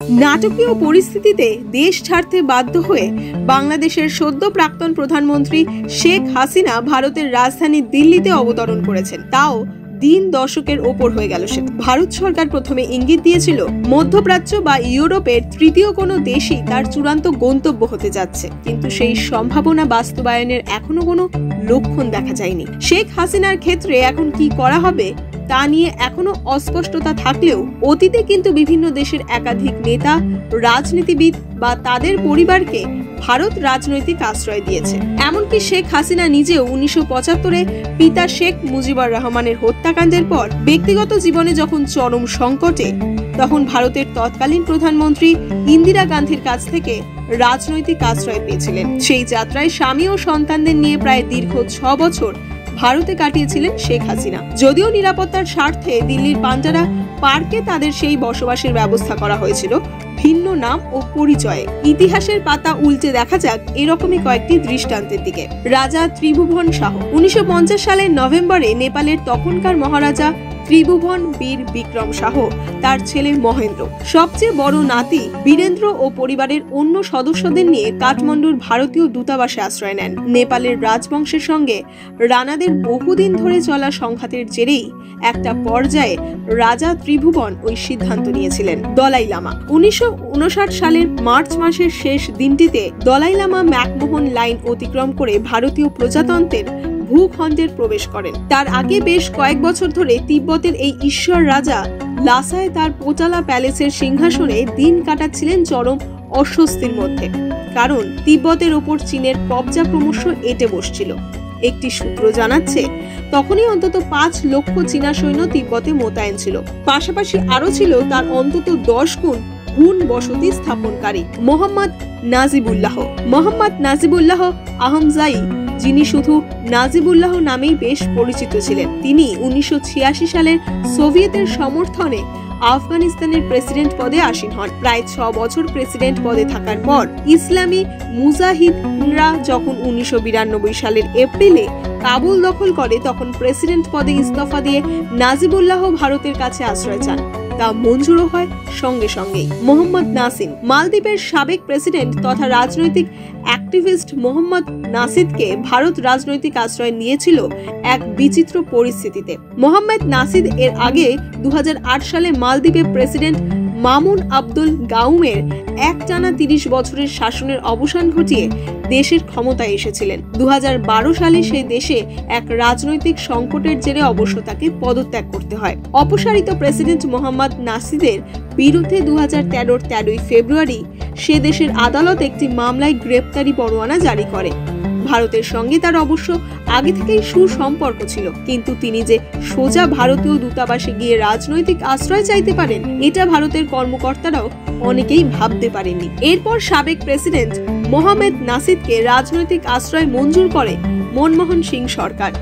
নাটকীয় পরিস্থিতিতে দেশ ছাড়তে বাধ্য হয়ে বাংলাদেশের সদ্য প্রাক্তন প্রধানমন্ত্রী শেখ হাসিনা ভারতের রাজধানী দিল্লিতে অবতরণ করেছেন। তাও দিন দশকের ওপর হয়ে গেল। সে ভারত সরকার প্রথমে ইঙ্গিত দিয়েছিল মধ্যপ্রাচ্য বা ইউরোপের তৃতীয় কোনো দেশই তার চূড়ান্ত গন্তব্য হতে যাচ্ছে, কিন্তু সেই সম্ভাবনা বাস্তবায়নের এখনো কোনো লক্ষণ দেখা যায়নি। শেখ হাসিনার ক্ষেত্রে এখন কি করা হবে তা নিয়ে এখনো অস্পষ্টতা থাকলেও অতীতে কিন্তু বিভিন্ন দেশের একাধিক নেতা, রাজনীতিবিদ বা তাদের পরিবারকে ভারত রাজনৈতিক আশ্রয় দিয়েছে। এমনকি শেখ হাসিনা নিজেও 1975-এ পিতা শেখ মুজিবুর রহমানের হত্যাকাণ্ডের পর ব্যক্তিগত জীবনে যখন চরম সংকটে, তখন ভারতের তৎকালীন প্রধানমন্ত্রী ইন্দিরা গান্ধীর কাছ থেকে রাজনৈতিক আশ্রয় পেয়েছিলেন। সেই যাত্রায় স্বামী ও সন্তানদের নিয়ে প্রায় দীর্ঘ 6 বছর ভারতে কাটিয়েছিলেন শেখ হাসিনা। যদিও নিরাপত্তার স্বার্থে দিল্লির পান্ডারা পার্কে তাদের সেই বসবাসের ব্যবস্থা করা হয়েছিল ভিন্ন নাম ও পরিচয়ে। ইতিহাসের পাতা উল্টে দেখা যাক এরকমই কয়েকটি দৃষ্টান্তের দিকে। রাজা ত্রিভুবন শাহ 1950 সালের নভেম্বরে নেপালের তখনকার মহারাজা ত্রিভুবন বীর বিক্রম শাহ তার ছেলে মহেন্দ্র, সবচেয়ে বড় নাতি বীরেন্দ্র ও পরিবারের অন্য সদস্যদের নিয়ে কাঠমান্ডুর ভারতীয় দূতাবাসে আশ্রয় নেন। নেপালের রাজবংশের সঙ্গে রানাদের বহুদিন ধরে চলা সংঘাতের জেরেই একটা পর্যায়ে রাজা ত্রিভুবন ওই সিদ্ধান্ত নিয়েছিলেন। দলাই লামা 1959 সালের মার্চ মাসের শেষ দিনটিতে দলাই লামা ম্যাকমোহন লাইন অতিক্রম করে ভারতীয় প্রজাতন্ত্রের ভূখণ্ডের প্রবেশ করেন। তার আগে বেশ কয়েক বছর ধরে তিব্বতের এই ঈশ্বর রাজা লাসায় তার পোটালা প্যালেসের সিংহাসনে দিন কাটাচ্ছিলেন চরম অস্বস্তির মধ্যে, কারণ তিব্বতের ওপর চীনের কবজা ক্রমশ এঁটে বসছিল। একটি সূত্র জানাচ্ছে তখনই অন্তত 5 লক্ষ চীনা সৈন্য তিব্বতে মোতায়েন ছিল। পাশাপাশি আরো ছিল তার অন্তত 10 গুণ হুন বসতি স্থাপনকারী মোহাম্মদ নাজিবুল্লাহ আহমজাই, যিনি শুধু নাজিবুল্লাহ নামেই বেশ পরিচিত ছিলেন। তিনি 1986 সালের সোভিয়েতের সমর্থনে আফগানিস্তানের প্রেসিডেন্ট পদে আসীন হন। প্রায় 6 বছর প্রেসিডেন্ট পদে থাকার পর ইসলামী মুজাহিদরা যখন 1992 সালের এপ্রিলে কাবুল দখল করে, তখন প্রেসিডেন্ট পদে ইস্তফা দিয়ে নাজিবুল্লাহ ভারতের কাছে আশ্রয় চান। তা মঞ্জুরও হয় সঙ্গে সঙ্গেই। মোহাম্মদ নাসিম মালদ্বীপের সাবেক প্রেসিডেন্ট তথা রাজনৈতিক অ্যাক্টিভিস্ট মোহাম্মদ নাসিদকে ভারত রাজনৈতিক আশ্রয় নিয়েছিল এক বিচিত্র পরিস্থিতিতে। মোহাম্মদ নাসিদ এর আগে 2008 সালে মালদ্বীপের প্রেসিডেন্ট মামুন আব্দুল গাউমের একটানা 30 বছরের শাসনের অবসান ঘটিয়ে দেশের ক্ষমতায় এসেছিলেন। 2012 সালে সেই দেশে এক রাজনৈতিক সংকটের জেরে অবশ্য তাকে পদত্যাগ করতে হয়। অপসারিত প্রেসিডেন্ট মোহাম্মদ নাসিদের বিরুদ্ধে 2013-র 13ই ফেব্রুয়ারি সে দেশের আদালত একটি মামলায় গ্রেপ্তারি পরোয়ানা জারি করে। ভারতের সঙ্গে তার অবশ্য আগে থেকেই সুসম্পর্ক ছিল, কিন্তু তিনি যে সোজা ভারতীয় দূতাবাসে গিয়ে রাজনৈতিক আশ্রয় চাইতে পারেন, এটা ভারতের কর্মকর্তারাও অনেকেই ভাবতে পারেননি। এরপর সাবেক প্রেসিডেন্ট মোহাম্মদ নাসিদকে রাজনৈতিক আশ্রয় মঞ্জুর করে মনমোহন সিং সরকার।